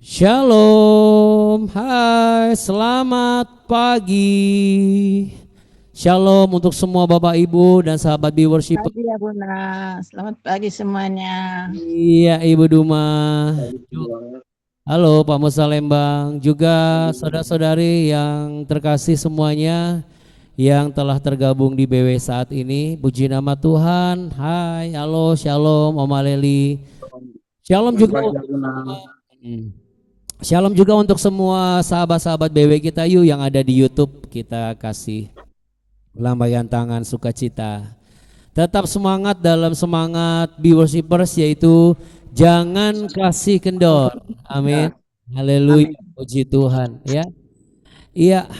Shalom, hai, selamat pagi. Shalom untuk semua Bapak Ibu dan sahabat viewership. Pagi ya Bunda, selamat pagi semuanya. Iya Ibu Duma. Halo Pak Musa Lembang, juga saudara-saudari yang terkasih semuanya yang telah tergabung di BW saat ini. Puji nama Tuhan. Hai, halo, shalom Om Aleli. Shalom Selamat juga pagi, untuk Abuna. semua. Shalom juga untuk semua sahabat-sahabat BW kita yuk yang ada di YouTube. Kita kasih lambaian tangan sukacita. Tetap semangat dalam semangat Be Worshippers, yaitu jangan kasih kendor. Amin. Haleluya. Amin. Puji Tuhan ya. Iya,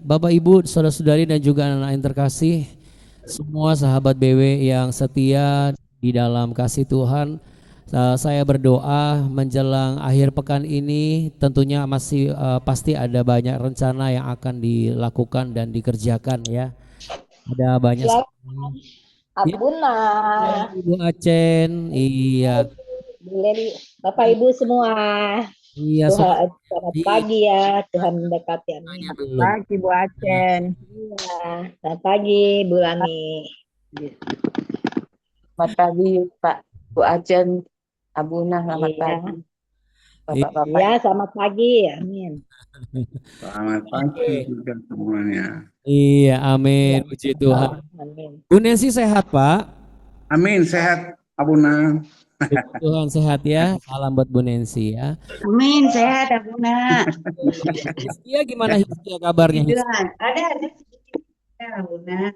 Bapak Ibu, saudara-saudari dan juga anak-anak yang terkasih, semua sahabat BW yang setia di dalam kasih Tuhan, saya berdoa menjelang akhir pekan ini tentunya masih pasti ada banyak rencana yang akan dilakukan dan dikerjakan ya. Ada banyak Selamat sekali. Ya, Abuna, Ibu Acen, iya, Bu Leli, Bapak Ibu semua. iya semua. Tuhan, selamat pagi ya, Tuhan mendekati amin. Selamat Belum. pagi Bu Acen. Iya, selamat pagi Bu Lani. Selamat pagi Pak Bu Acen, Abuna, selamat Iya, pagi Bapak-bapak. iya selamat pagi, amin. Selamat pagi juga semuanya. Iya, amin. Iya, Puji Tuhan. amin. Bu Nancy sehat, Pak? Amin, sehat Abuna. Puji Tuhan sehat ya. Salam buat Bu Nancy ya. Amin, sehat Abuna. Hiskia gimana Hiskia kabarnya? Bilang, ada Abuna.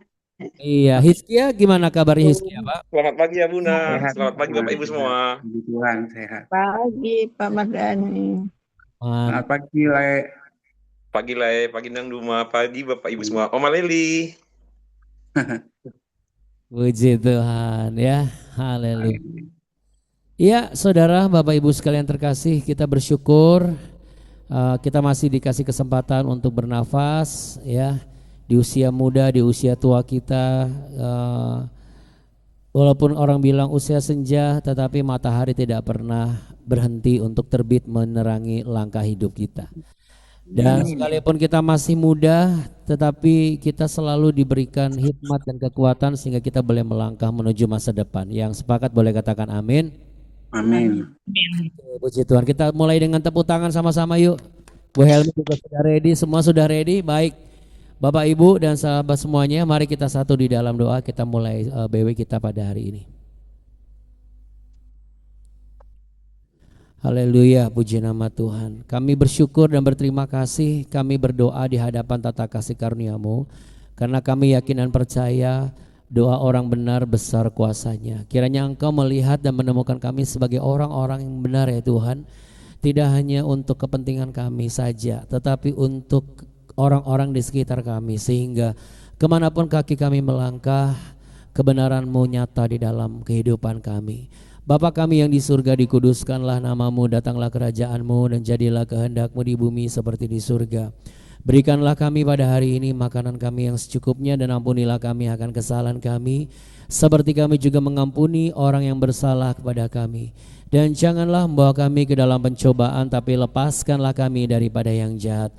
Iya, Hiskia gimana kabarnya Hiskia, Pak? Selamat pagi ya Buna, Sehat. selamat pagi Bapak Ibu semua. Puji Tuhan, sehat. Pagi Pak Mardani. Selamat pagi, Le. Pagi Lai, pagi Nang Duma, pagi Bapak Ibu semua. Oma Leli. Puji Tuhan ya. Haleluya. Iya, saudara, Bapak Ibu sekalian terkasih, kita bersyukur kita masih dikasih kesempatan untuk bernafas ya. Di usia muda, di usia tua kita, walaupun orang bilang usia senja, tetapi matahari tidak pernah berhenti untuk terbit menerangi langkah hidup kita. Dan sekalipun kita masih muda, tetapi kita selalu diberikan hikmat dan kekuatan sehingga kita boleh melangkah menuju masa depan. Yang sepakat boleh katakan amin. Amin. Puji Tuhan. Kita mulai dengan tepuk tangan sama-sama yuk. Bu Helmi juga sudah ready, semua sudah ready. Baik, Bapak Ibu dan sahabat semuanya, mari kita satu di dalam doa. Kita mulai BW kita pada hari ini. Haleluya, puji nama Tuhan. Kami bersyukur dan berterima kasih, kami berdoa di hadapan tata kasih karunia-Mu, karena kami yakin dan percaya doa orang benar besar kuasanya. Kiranya Engkau melihat dan menemukan kami sebagai orang-orang yang benar ya Tuhan, tidak hanya untuk kepentingan kami saja, tetapi untuk orang-orang di sekitar kami, sehingga kemanapun kaki kami melangkah, kebenaran-Mu nyata di dalam kehidupan kami. Bapa kami yang di surga, dikuduskanlah namamu, datanglah kerajaan-Mu, dan jadilah kehendak-Mu di bumi seperti di surga. Berikanlah kami pada hari ini makanan kami yang secukupnya, dan ampunilah kami akan kesalahan kami, seperti kami juga mengampuni orang yang bersalah kepada kami. Dan janganlah membawa kami ke dalam pencobaan, tapi lepaskanlah kami daripada yang jahat.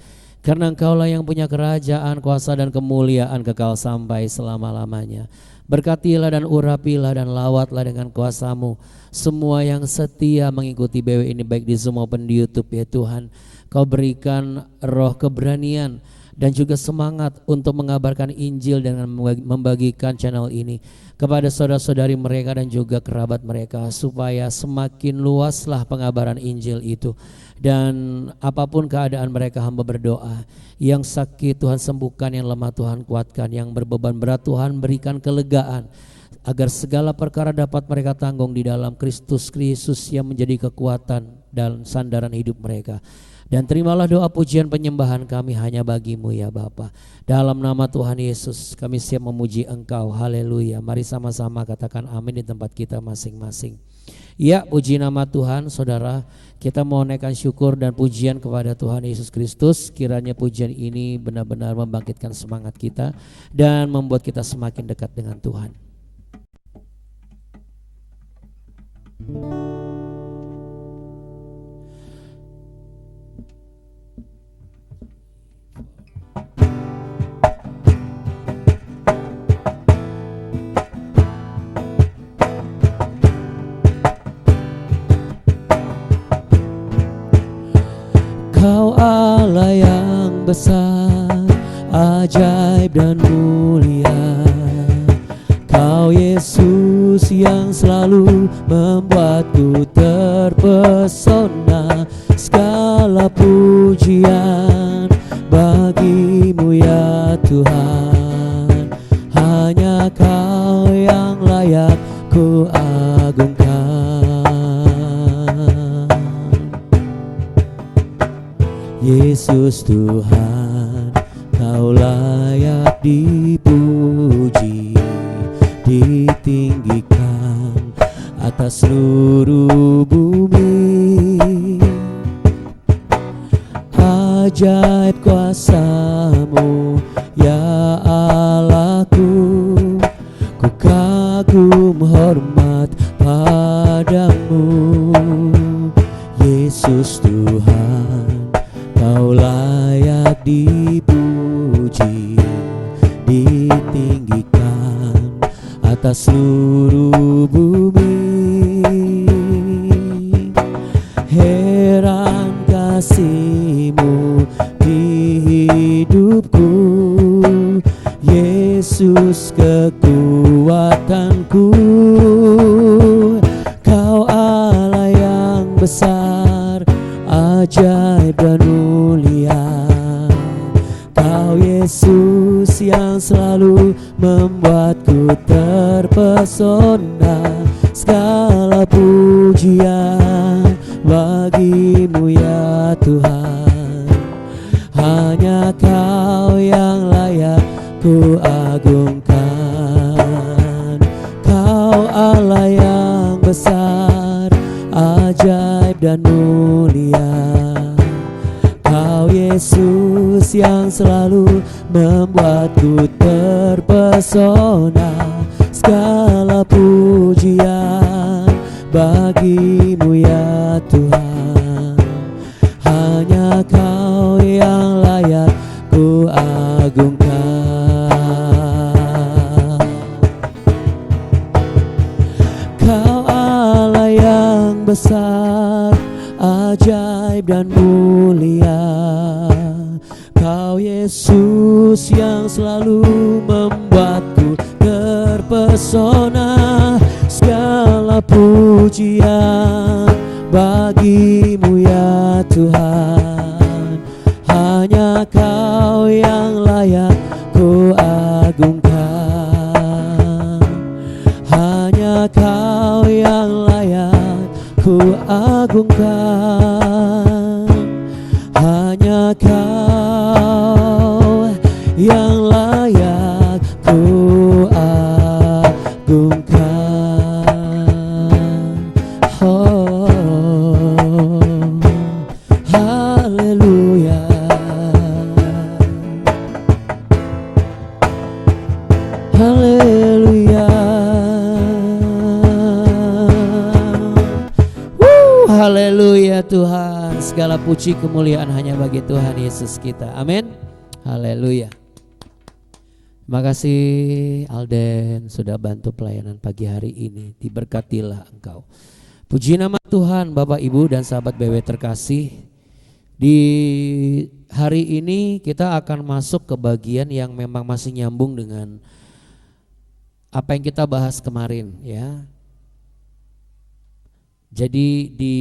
Karena Engkaulah yang punya kerajaan, kuasa dan kemuliaan kekal sampai selama-lamanya. Berkatilah dan urapilah dan lawatlah dengan kuasa-Mu semua yang setia mengikuti BW ini, baik di Zoom maupun di YouTube ya Tuhan. Kau berikan roh keberanian dan juga semangat untuk mengabarkan Injil dengan membagikan channel ini kepada saudara-saudari mereka dan juga kerabat mereka, supaya semakin luaslah pengabaran Injil itu. Dan apapun keadaan mereka, hamba berdoa, yang sakit Tuhan sembuhkan, yang lemah Tuhan kuatkan, yang berbeban berat Tuhan berikan kelegaan, agar segala perkara dapat mereka tanggung di dalam Kristus yang menjadi kekuatan dan sandaran hidup mereka. Dan terimalah doa pujian penyembahan kami hanya bagi-Mu ya Bapa. Dalam nama Tuhan Yesus kami siap memuji Engkau. Haleluya. Mari sama-sama katakan amin di tempat kita masing-masing. Ya, puji nama Tuhan. Saudara, kita mau naikkan syukur dan pujian kepada Tuhan Yesus Kristus. Kiranya pujian ini benar-benar membangkitkan semangat kita dan membuat kita semakin dekat dengan Tuhan. Allah yang besar, ajaib dan mulia. Kau Yesus yang selalu membuatku terpesona. Segala pujian bagimu ya Tuhan. Hanya Kau yang layak ku agungkan. Yesus Tuhan, Kau layak dipuji, ditinggikan atas seluruh bumi. Ajaib kuasa-Mu ya Allahku, ku kagum hormat padamu. Yesus Tuhan, Kau layak dipuji, ditinggikan atas seluruh bumi. Heran kasih-Mu di hidupku, Yesus kekuatanku. Kau Allah yang besar, ajaib dan mulia. Kau Yesus yang selalu membuatku terpesona. Segala pujian bagimu ya Tuhan. Hanya Kau yang layak ku agungkan. Kau Allah yang besar, ajaib dan mulia. Kau Yesus yang selalu membuatku terpesona. Segala pujian bagimu ya Tuhan. Hanya Kau yang layak ku agungkan. Kau Allah yang besar, ajaib dan mulia. Kau Yesus yang selalu membuatku terpesona. Segala pujian bagimu ya Tuhan. Hanya Kau yang layak ku agungkan. Hanya Kau yang layak ku agungkan. Hanya Kau yang layak ku agungkan. Oh, haleluya. Haleluya. Haleluya Tuhan. Segala puji kemuliaan hanya bagi Tuhan Yesus kita. Amin. Haleluya. Terima kasih Alden sudah bantu pelayanan pagi hari ini. Diberkatilah engkau. Puji nama Tuhan Bapak Ibu dan sahabat BW terkasih. Di hari ini kita akan masuk ke bagian yang memang masih nyambung dengan apa yang kita bahas kemarin ya. Jadi di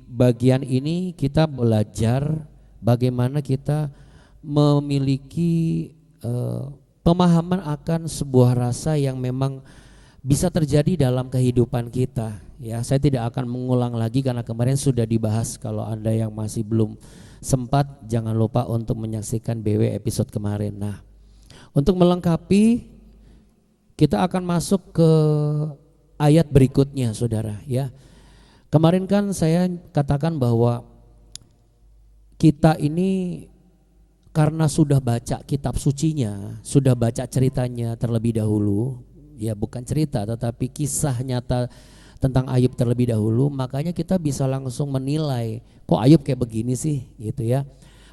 bagian ini kita belajar bagaimana kita memiliki pemahaman akan sebuah rasa yang memang bisa terjadi dalam kehidupan kita. Ya, saya tidak akan mengulang lagi karena kemarin sudah dibahas. Kalau Anda yang masih belum sempat, jangan lupa untuk menyaksikan BW episode kemarin. Nah, untuk melengkapi, kita akan masuk ke ayat berikutnya, saudara. Ya, kemarin kan saya katakan bahwa kita ini karena sudah baca kitab sucinya, sudah baca ceritanya terlebih dahulu, ya bukan cerita tetapi kisah nyata tentang Ayub terlebih dahulu, makanya kita bisa langsung menilai kok Ayub kayak begini sih gitu ya.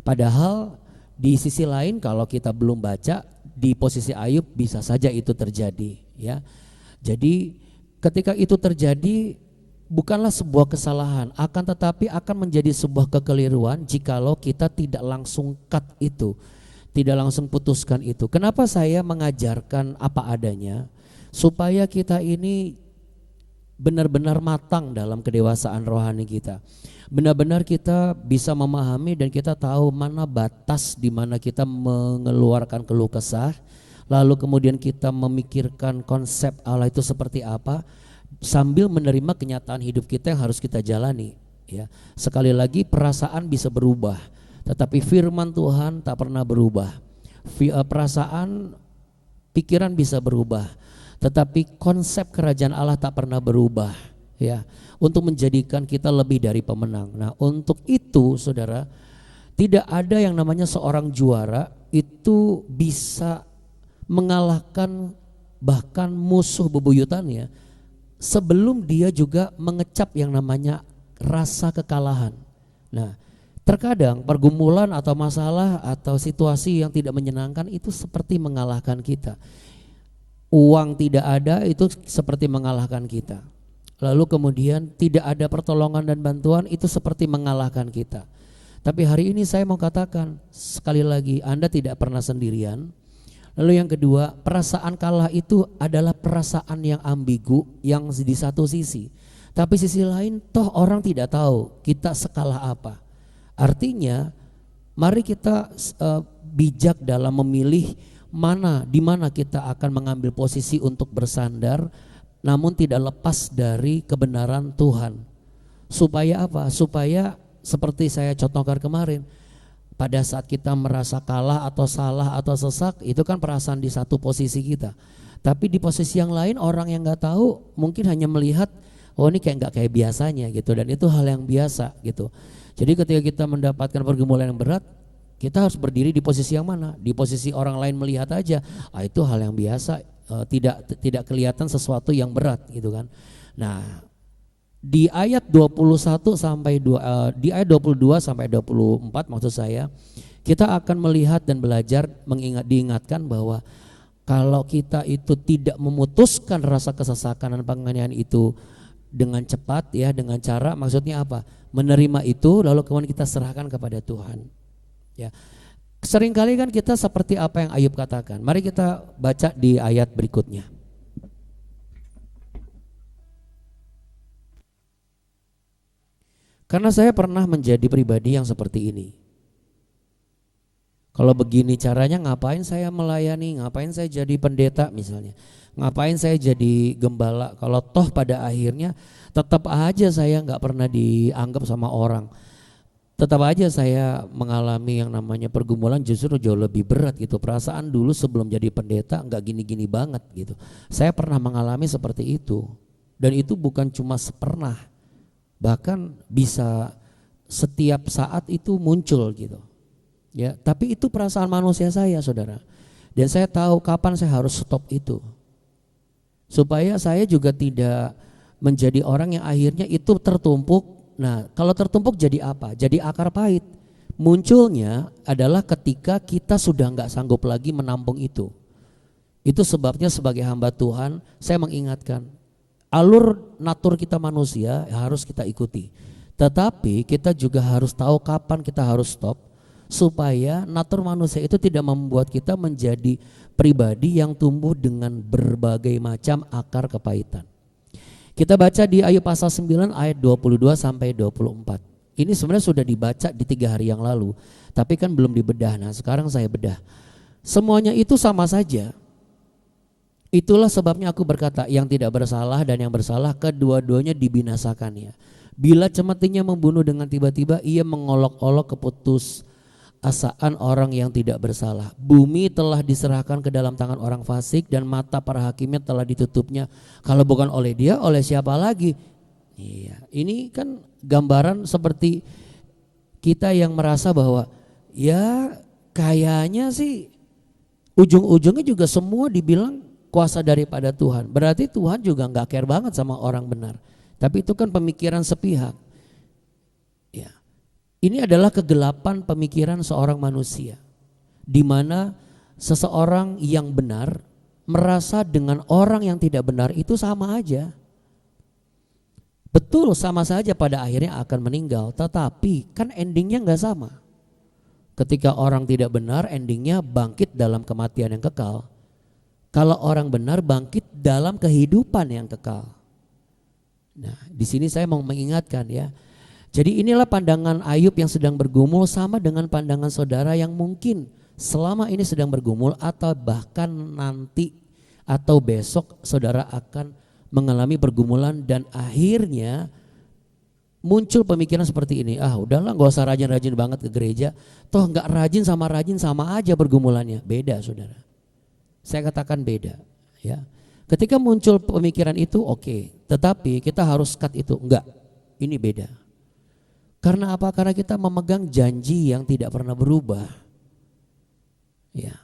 Padahal di sisi lain kalau kita belum baca di posisi Ayub bisa saja itu terjadi ya. Jadi ketika itu terjadi bukanlah sebuah kesalahan, akan tetapi akan menjadi sebuah kekeliruan jikalau kita tidak langsung cut itu, tidak langsung putuskan itu. Kenapa saya mengajarkan apa adanya? Supaya kita ini benar-benar matang dalam kedewasaan rohani kita. Benar-benar kita bisa memahami dan kita tahu mana batas di mana kita mengeluarkan keluh kesah, lalu kemudian kita memikirkan konsep Allah itu seperti apa, sambil menerima kenyataan hidup kita yang harus kita jalani. Ya, sekali lagi perasaan bisa berubah, tetapi firman Tuhan tak pernah berubah. Perasaan, pikiran bisa berubah, tetapi konsep kerajaan Allah tak pernah berubah, ya, untuk menjadikan kita lebih dari pemenang. Nah, untuk itu saudara, tidak ada yang namanya seorang juara itu bisa mengalahkan bahkan musuh bebuyutannya sebelum dia juga mengecap yang namanya rasa kekalahan. Nah, terkadang pergumulan atau masalah atau situasi yang tidak menyenangkan itu seperti mengalahkan kita. Uang tidak ada itu seperti mengalahkan kita. Lalu kemudian tidak ada pertolongan dan bantuan itu seperti mengalahkan kita. Tapi hari ini saya mau katakan sekali lagi, Anda tidak pernah sendirian. Lalu yang kedua, perasaan kalah itu adalah perasaan yang ambigu, yang di satu sisi. Tapi sisi lain toh orang tidak tahu kita sekalah apa. Artinya mari kita bijak dalam memilih di mana kita akan mengambil posisi untuk bersandar, namun tidak lepas dari kebenaran Tuhan. Supaya apa? Supaya seperti saya contohkan kemarin, pada saat kita merasa kalah atau salah atau sesak, itu kan perasaan di satu posisi kita. Tapi di posisi yang lain orang yang nggak tahu mungkin hanya melihat, oh ini kayak nggak kayak biasanya gitu, dan itu hal yang biasa gitu. Jadi ketika kita mendapatkan pergumulan yang berat, kita harus berdiri di posisi yang mana? Di posisi orang lain melihat aja, itu hal yang biasa, tidak kelihatan sesuatu yang berat gitu kan. Nah, di ayat 21 sampai di ayat 22 sampai 24 maksud saya, kita akan melihat dan belajar diingatkan bahwa kalau kita itu tidak memutuskan rasa kesesakan dan penganiayaan itu dengan cepat, ya, dengan cara, maksudnya apa? Menerima itu lalu kemudian kita serahkan kepada Tuhan. Ya. Seringkali kan kita seperti apa yang Ayub katakan. Mari kita baca di ayat berikutnya. Karena saya pernah menjadi pribadi yang seperti ini. Kalau begini caranya, ngapain saya melayani, ngapain saya jadi pendeta misalnya, ngapain saya jadi gembala, kalau toh pada akhirnya tetap aja saya nggak pernah dianggap sama orang. Tetap aja saya mengalami yang namanya pergumulan justru jauh lebih berat gitu. Perasaan dulu sebelum jadi pendeta nggak gini-gini banget gitu. Saya pernah mengalami seperti itu. Dan itu bukan cuma pernah, bahkan bisa setiap saat itu muncul gitu. Ya, tapi itu perasaan manusia saya, saudara. Dan saya tahu kapan saya harus stop itu. Supaya saya juga tidak menjadi orang yang akhirnya itu tertumpuk. Nah, kalau tertumpuk jadi apa? Jadi akar pahit. Munculnya adalah ketika kita sudah nggak sanggup lagi menampung itu. Itu sebabnya sebagai hamba Tuhan saya mengingatkan, alur natur kita manusia harus kita ikuti. Tetapi kita juga harus tahu kapan kita harus stop, supaya natur manusia itu tidak membuat kita menjadi pribadi yang tumbuh dengan berbagai macam akar kepahitan. Kita baca di Ayub pasal 9 ayat 22 sampai 24. Ini sebenarnya sudah dibaca di 3 hari yang lalu, tapi kan belum dibedah. Nah, sekarang saya bedah. Semuanya itu sama saja. Itulah sebabnya aku berkata, yang tidak bersalah dan yang bersalah kedua-duanya dibinasakannya. Bila cemetinya membunuh dengan tiba-tiba, ia mengolok-olok keputusasaan orang yang tidak bersalah. Bumi telah diserahkan ke dalam tangan orang fasik dan mata para hakimnya telah ditutupnya. Kalau bukan oleh dia, oleh siapa lagi? Iya, ini kan gambaran seperti kita yang merasa bahwa ya kayaknya sih ujung-ujungnya juga semua dibilang kuasa daripada Tuhan. Berarti Tuhan juga nggak care banget sama orang benar. Tapi itu kan pemikiran sepihak. Ya. Ini adalah kegelapan pemikiran seorang manusia, di mana seseorang yang benar merasa dengan orang yang tidak benar itu sama aja. Betul betul sama saja pada akhirnya akan meninggal, tetapi kan endingnya nggak sama. Ketika orang tidak benar, endingnya bangkit dalam kematian yang kekal. Kalau orang benar, bangkit dalam kehidupan yang kekal. Nah, di sini saya mau mengingatkan ya. Jadi inilah pandangan Ayub yang sedang bergumul sama dengan pandangan saudara yang mungkin selama ini sedang bergumul atau bahkan nanti atau besok saudara akan mengalami pergumulan dan akhirnya muncul pemikiran seperti ini. Ah udahlah, gak usah rajin-rajin banget ke gereja. Toh gak rajin sama aja pergumulannya. Beda saudara. Saya katakan beda ya. Ketika muncul pemikiran itu oke, tetapi kita harus cut itu. Enggak, ini beda. Karena apa? Karena kita memegang janji yang tidak pernah berubah. Ya.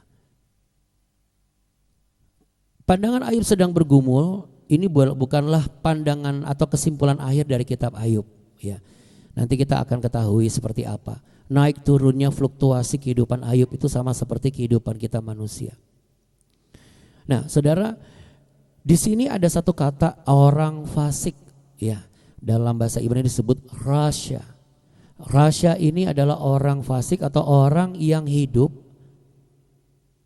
Pandangan Ayub sedang bergumul, ini bukanlah pandangan atau kesimpulan akhir dari kitab Ayub. Ya. Nanti kita akan ketahui seperti apa. Naik turunnya fluktuasi kehidupan Ayub itu sama seperti kehidupan kita manusia. Nah, saudara, di sini ada satu kata orang fasik, ya. Dalam bahasa Ibrani disebut rasya. Rasya ini adalah orang fasik atau orang yang hidup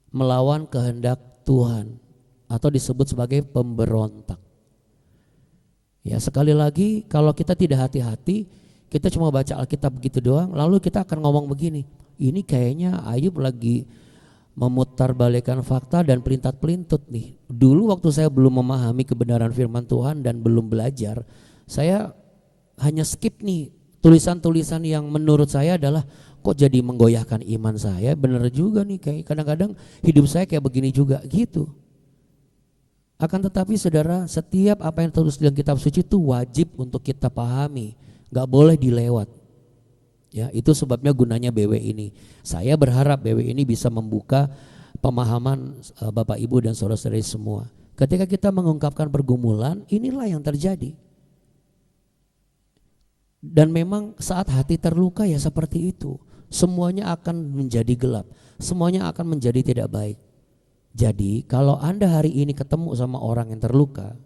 melawan kehendak Tuhan atau disebut sebagai pemberontak. Ya, sekali lagi kalau kita tidak hati-hati, kita cuma baca Alkitab begitu doang, lalu kita akan ngomong begini, ini kayaknya Ayub lagi memutarbalikkan fakta dan pelintat-pelintut nih. Dulu waktu saya belum memahami kebenaran firman Tuhan dan belum belajar, saya hanya skip nih tulisan-tulisan yang menurut saya adalah kok jadi menggoyahkan iman saya. Benar juga nih, kayak kadang-kadang hidup saya kayak begini juga gitu. Akan tetapi saudara, setiap apa yang tertulis dalam kitab suci itu wajib untuk kita pahami, gak boleh dilewat. Ya, itu sebabnya gunanya BW ini. Saya berharap BW ini bisa membuka pemahaman Bapak Ibu dan saudara-saudari semua. Ketika kita mengungkapkan pergumulan, inilah yang terjadi. Dan memang saat hati terluka ya seperti itu. Semuanya akan menjadi gelap, semuanya akan menjadi tidak baik. Jadi kalau Anda hari ini ketemu sama orang yang terluka,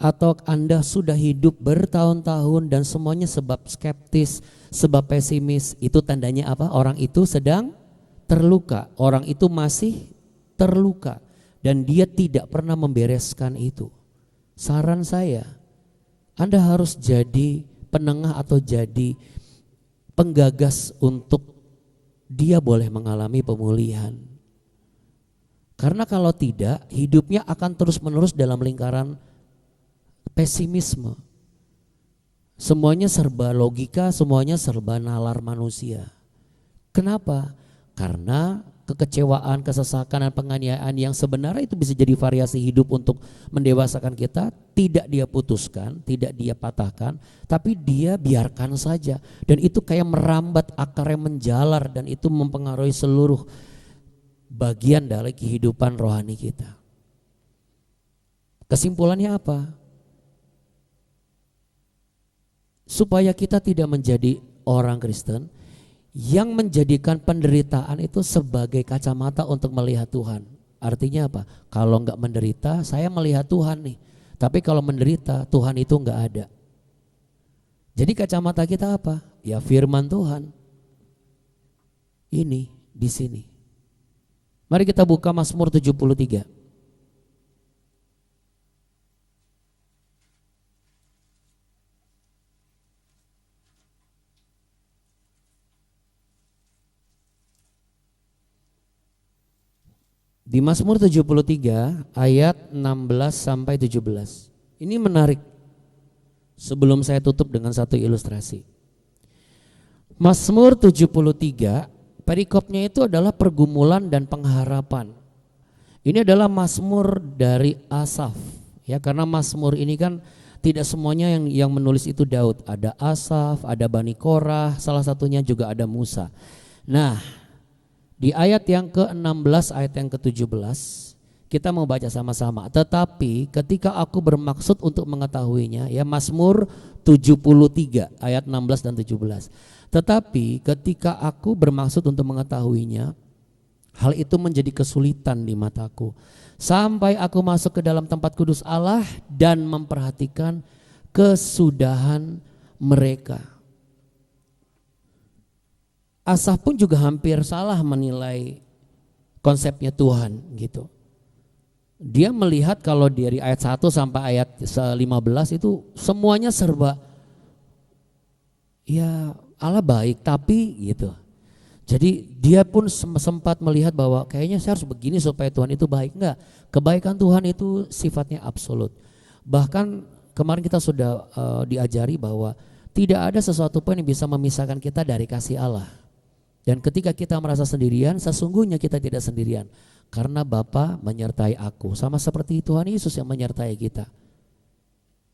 atau Anda sudah hidup bertahun-tahun dan semuanya sebab skeptis, sebab pesimis, itu tandanya apa? Orang itu sedang terluka, orang itu masih terluka dan dia tidak pernah membereskan itu. Saran saya, Anda harus jadi penengah atau jadi penggagas untuk dia boleh mengalami pemulihan. Karena kalau tidak, hidupnya akan terus-menerus dalam lingkaran pesimisme. Semuanya serba logika, semuanya serba nalar manusia. Kenapa? Karena kekecewaan, kesesakan dan penganiayaan yang sebenarnya itu bisa jadi variasi hidup untuk mendewasakan kita, tidak dia putuskan, tidak dia patahkan, tapi dia biarkan saja. Dan itu kayak merambat, akarnya menjalar dan itu mempengaruhi seluruh bagian dari kehidupan rohani kita. Kesimpulannya apa? Supaya kita tidak menjadi orang Kristen yang menjadikan penderitaan itu sebagai kacamata untuk melihat Tuhan. Artinya apa? Kalau enggak menderita, saya melihat Tuhan nih. Tapi kalau menderita, Tuhan itu enggak ada. Jadi kacamata kita apa? Ya firman Tuhan. Ini di sini. Mari kita buka Mazmur 73. Di Mazmur 73 ayat 16 sampai 17. Ini menarik. Sebelum saya tutup dengan satu ilustrasi. Mazmur 73 perikopnya itu adalah pergumulan dan pengharapan. Ini adalah Mazmur dari Asaf. Ya, karena Mazmur ini kan tidak semuanya yang menulis itu Daud. Ada Asaf, ada Bani Korah, salah satunya juga ada Musa. Nah, di ayat yang ke-16 ayat yang ke-17 kita mau baca sama-sama. Tetapi ketika aku bermaksud untuk mengetahuinya, ya Mazmur 73 ayat 16 dan 17. Tetapi ketika aku bermaksud untuk mengetahuinya, hal itu menjadi kesulitan di mataku. Sampai aku masuk ke dalam tempat kudus Allah dan memperhatikan kesudahan mereka. Asaf pun juga hampir salah menilai konsepnya Tuhan gitu. Dia melihat kalau dari ayat 1 sampai ayat 15 itu semuanya serba ya Allah baik tapi gitu. Jadi dia pun sempat melihat bahwa kayaknya saya harus begini supaya Tuhan itu baik. Enggak, kebaikan Tuhan itu sifatnya absolut. Bahkan kemarin kita sudah diajari bahwa tidak ada sesuatu pun yang bisa memisahkan kita dari kasih Allah. Dan ketika kita merasa sendirian, sesungguhnya kita tidak sendirian. Karena Bapa menyertai aku. Sama seperti Tuhan Yesus yang menyertai kita.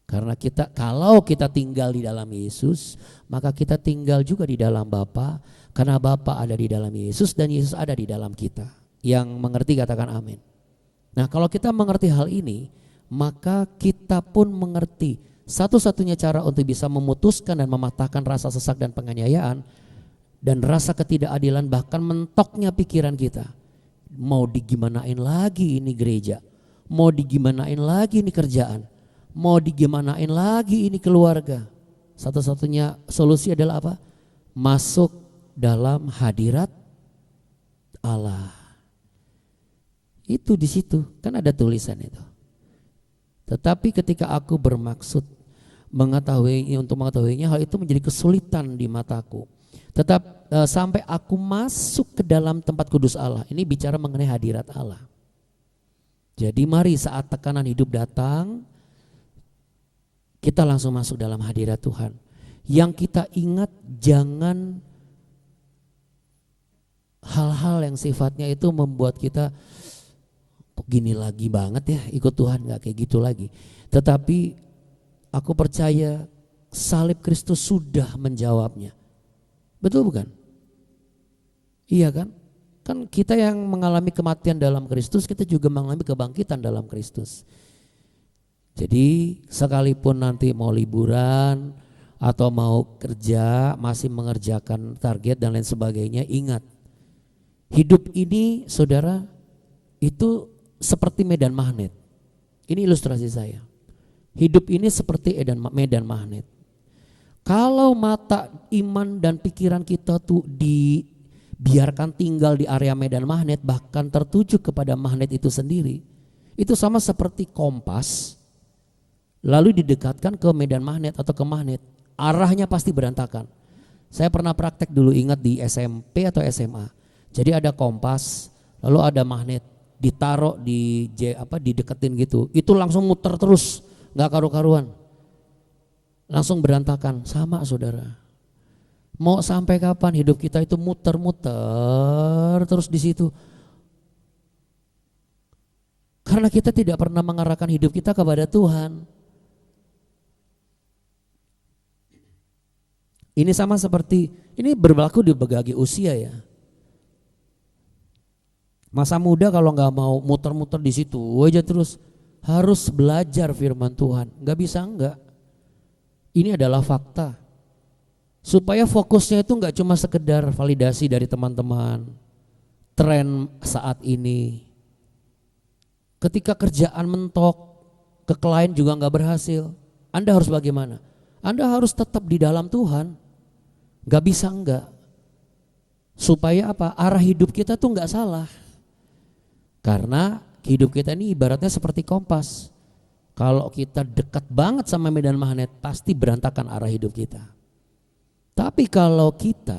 Karena kalau kita tinggal di dalam Yesus, maka kita tinggal juga di dalam Bapa. Karena Bapa ada di dalam Yesus dan Yesus ada di dalam kita. Yang mengerti katakan amin. Nah, kalau kita mengerti hal ini, maka kita pun mengerti satu-satunya cara untuk bisa memutuskan dan mematahkan rasa sesak dan penganiayaan dan rasa ketidakadilan, bahkan mentoknya pikiran kita. Mau digimanain lagi ini gereja, mau digimanain lagi ini kerjaan, mau digimanain lagi ini keluarga. Satu-satunya solusi adalah apa? Masuk dalam hadirat Allah. Itu di situ kan ada tulisan itu. Tetapi ketika aku bermaksud untuk mengetahuinya, hal itu menjadi kesulitan di mataku. Tetap sampai aku masuk ke dalam tempat kudus Allah. Ini bicara mengenai hadirat Allah. Jadi mari saat tekanan hidup datang, kita langsung masuk dalam hadirat Tuhan. Yang kita ingat jangan hal-hal yang sifatnya itu membuat kita kok gini lagi banget ya ikut Tuhan, gak kayak gitu lagi. Tetapi aku percaya salib Kristus sudah menjawabnya. Betul bukan? Iya kan? Kan kita yang mengalami kematian dalam Kristus, kita juga mengalami kebangkitan dalam Kristus. Jadi sekalipun nanti mau liburan atau mau kerja, masih mengerjakan target dan lain sebagainya, ingat. Hidup ini saudara itu seperti medan magnet. Ini ilustrasi saya. Hidup ini seperti medan magnet. Kalau mata iman dan pikiran kita tuh dibiarkan tinggal di area medan magnet, bahkan tertuju kepada magnet itu sendiri, itu sama seperti kompas lalu didekatkan ke medan magnet atau ke magnet, arahnya pasti berantakan. Saya pernah praktek dulu, ingat di SMP atau SMA. Jadi ada kompas lalu ada magnet ditaruh dideketin gitu, itu langsung muter terus, nggak karu-karuan. Langsung berantakan. Sama saudara. Mau sampai kapan hidup kita itu muter-muter terus di situ? Karena kita tidak pernah mengarahkan hidup kita kepada Tuhan. Ini sama seperti, ini berlaku di berbagai usia ya. Masa muda kalau nggak mau muter-muter di situ aja terus, harus belajar firman Tuhan. Nggak bisa enggak. Ini adalah fakta. Supaya fokusnya itu enggak cuma sekedar validasi dari teman-teman, tren saat ini. Ketika kerjaan mentok, ke klien juga enggak berhasil, Anda harus bagaimana? Anda harus tetap di dalam Tuhan. Enggak bisa enggak. Supaya apa? Arah hidup kita tuh enggak salah. Karena hidup kita ini ibaratnya seperti kompas. Kalau kita dekat banget sama medan magnet, pasti berantakan arah hidup kita. Tapi kalau kita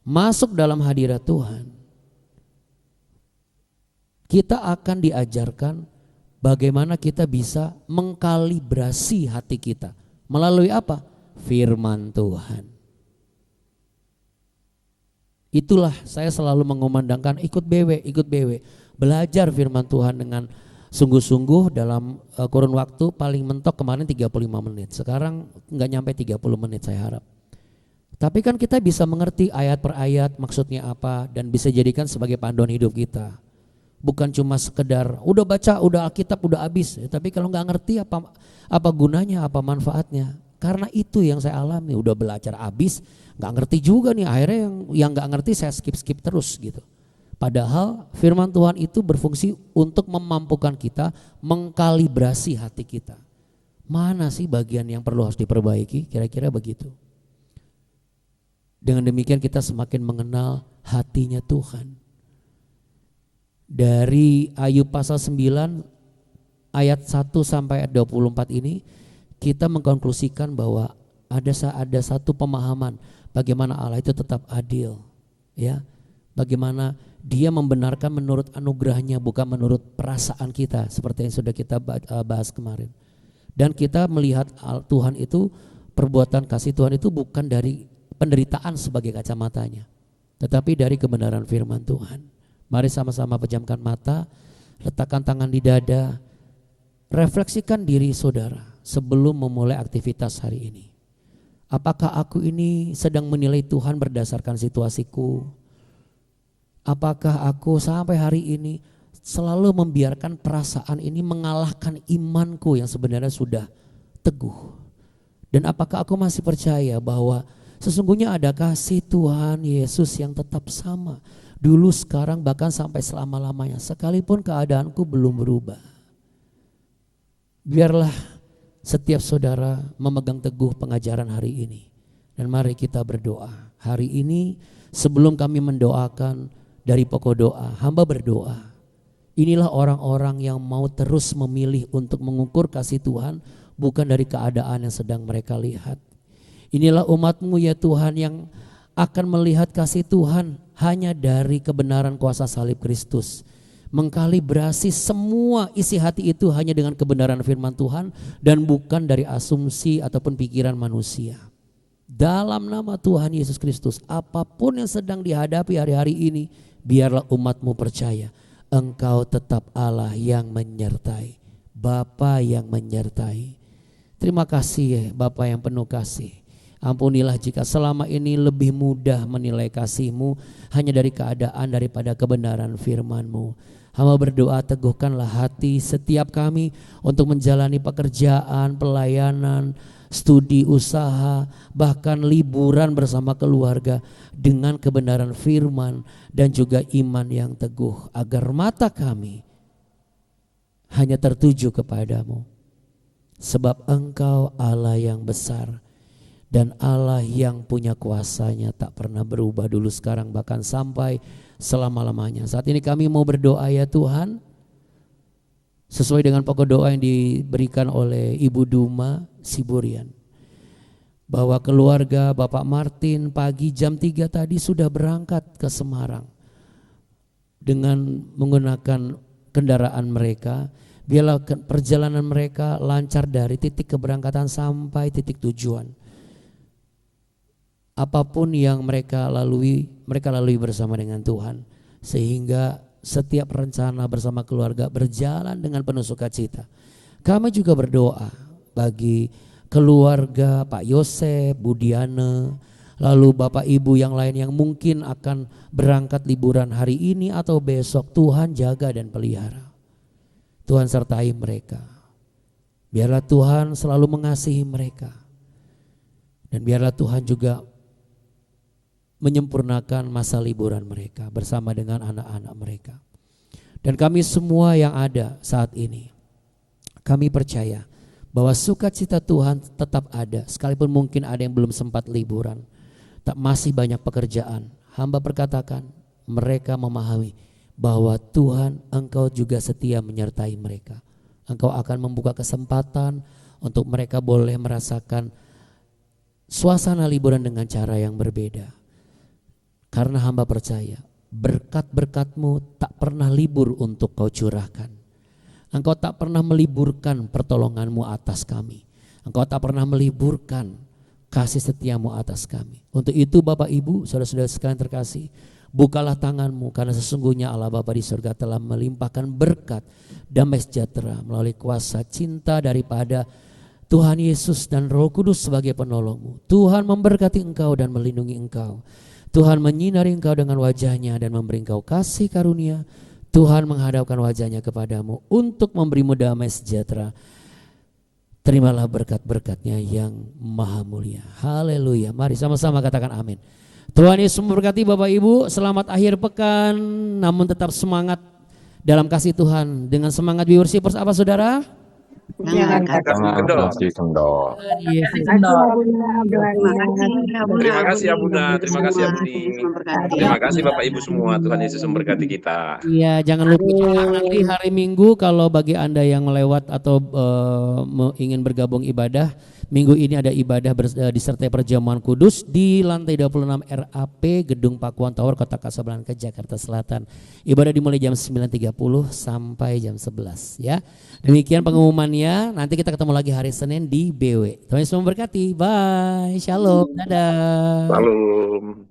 masuk dalam hadirat Tuhan, kita akan diajarkan bagaimana kita bisa mengkalibrasi hati kita. Melalui apa? Firman Tuhan. Itulah saya selalu mengumandangkan ikut BW. Belajar firman Tuhan dengan sungguh-sungguh dalam kurun waktu paling mentok kemarin 35 menit. Sekarang enggak nyampe 30 menit saya harap. Tapi kan kita bisa mengerti ayat per ayat maksudnya apa dan bisa jadikan sebagai panduan hidup kita. Bukan cuma sekedar udah baca, udah Alkitab, udah habis. Tapi kalau enggak ngerti apa gunanya, apa manfaatnya. Karena itu yang saya alami, udah belajar habis, enggak ngerti juga nih, akhirnya yang enggak ngerti saya skip terus gitu. Padahal firman Tuhan itu berfungsi untuk memampukan kita mengkalibrasi hati kita. Mana sih bagian yang perlu harus diperbaiki? Kira-kira begitu. Dengan demikian kita semakin mengenal hatinya Tuhan. Dari Ayub pasal 9 ayat 1 sampai ayat 24 ini kita mengkonklusikan bahwa ada satu pemahaman bagaimana Allah itu tetap adil, ya. Bagaimana Dia membenarkan menurut anugerahnya, bukan menurut perasaan kita, seperti yang sudah kita bahas kemarin. Dan kita melihat Tuhan itu, perbuatan kasih Tuhan itu bukan dari penderitaan sebagai kacamatanya, tetapi dari kebenaran firman Tuhan. Mari sama-sama pejamkan mata, letakkan tangan di dada, refleksikan diri saudara sebelum memulai aktivitas hari ini. Apakah aku ini sedang menilai Tuhan berdasarkan situasiku? Apakah aku sampai hari ini selalu membiarkan perasaan ini mengalahkan imanku yang sebenarnya sudah teguh? Dan apakah aku masih percaya bahwa sesungguhnya ada kasih Tuhan Yesus yang tetap sama, dulu, sekarang, bahkan sampai selama-lamanya, sekalipun keadaanku belum berubah? Biarlah setiap saudara memegang teguh pengajaran hari ini. Dan mari kita berdoa. Hari ini sebelum kami mendoakan, dari pokok doa, hamba berdoa. Inilah orang-orang yang mau terus memilih untuk mengukur kasih Tuhan bukan dari keadaan yang sedang mereka lihat. Inilah umat-Mu ya Tuhan yang akan melihat kasih Tuhan hanya dari kebenaran kuasa salib Kristus. Mengkalibrasi semua isi hati itu hanya dengan kebenaran firman Tuhan dan bukan dari asumsi ataupun pikiran manusia. Dalam nama Tuhan Yesus Kristus, apapun yang sedang dihadapi hari-hari ini, biarlah umat-Mu percaya Engkau tetap Allah yang menyertai, Bapa yang menyertai. Terima kasih ya Bapa yang penuh kasih. Ampunilah jika selama ini lebih mudah menilai kasih-Mu hanya dari keadaan daripada kebenaran firman-Mu. Hamba berdoa, teguhkanlah hati setiap kami untuk menjalani pekerjaan, pelayanan, studi, usaha, bahkan liburan bersama keluarga dengan kebenaran firman dan juga iman yang teguh, agar mata kami hanya tertuju kepadamu. Sebab Engkau Allah yang besar dan Allah yang punya kuasanya, tak pernah berubah dulu, sekarang, bahkan sampai selama-lamanya. Saat ini kami mau berdoa ya Tuhan, sesuai dengan pokok doa yang diberikan oleh Ibu Duma Siburian, bahwa keluarga Bapak Martin pagi jam 3 tadi sudah berangkat ke Semarang dengan menggunakan kendaraan mereka. Biarlah perjalanan mereka lancar dari titik keberangkatan sampai titik tujuan. Apapun yang mereka lalui bersama dengan Tuhan, sehingga setiap rencana bersama keluarga berjalan dengan penuh sukacita. Kami juga berdoa bagi keluarga Pak Yosef, Bu Diana, lalu Bapak Ibu yang lain yang mungkin akan berangkat liburan hari ini atau besok. Tuhan jaga dan pelihara. Tuhan sertai mereka. Biarlah Tuhan selalu mengasihi mereka. Dan biarlah Tuhan juga menyempurnakan masa liburan mereka bersama dengan anak-anak mereka. Dan kami semua yang ada saat ini, kami percaya bahwa sukacita Tuhan tetap ada, sekalipun mungkin ada yang belum sempat liburan, tak masih banyak pekerjaan. Hamba berkatakan mereka memahami bahwa Tuhan Engkau juga setia menyertai mereka. Engkau akan membuka kesempatan untuk mereka boleh merasakan suasana liburan dengan cara yang berbeda. Karena hamba percaya berkat-berkat-Mu tak pernah libur untuk Kau curahkan. Engkau tak pernah meliburkan pertolongan-Mu atas kami. Engkau tak pernah meliburkan kasih setia-Mu atas kami. Untuk itu Bapak Ibu, saudara-saudara sekalian terkasih, bukalah tangan-Mu, karena sesungguhnya Allah Bapa di surga telah melimpahkan berkat damai sejahtera melalui kuasa cinta daripada Tuhan Yesus dan Roh Kudus sebagai penolong-Mu. Tuhan memberkati engkau dan melindungi engkau. Tuhan menyinari engkau dengan wajah-Nya dan memberi engkau kasih karunia. Tuhan menghadapkan wajah-Nya kepadamu untuk memberimu damai sejahtera. Terimalah berkat-berkat-Nya yang maha mulia. Haleluya. Mari sama-sama katakan amin. Tuhan Yesus memberkati Bapak Ibu. Selamat akhir pekan, namun tetap semangat dalam kasih Tuhan. Dengan semangat Be Worshipers apa saudara? Jangan kasih kendor. kasih kendor. Yesus. Terima kasih Abuna, terima kasih Abuni. Terima kasih Bapak Ibu semua, Tuhan Yesus memberkati kita. Iya, jangan lupa juga nanti hari Minggu kalau bagi Anda yang melewat atau ingin bergabung ibadah, minggu ini ada ibadah disertai perjamuan kudus di lantai 26 RAP Gedung Pakuan Tower Kota Kasablanka Jakarta Selatan. Ibadah dimulai jam 9.30 sampai jam 11 ya. Demikian pengumumannya, nanti kita ketemu lagi hari Senin di BW. Tuhan Yesus memberkati. Bye. Shalom. Dadah. Salam.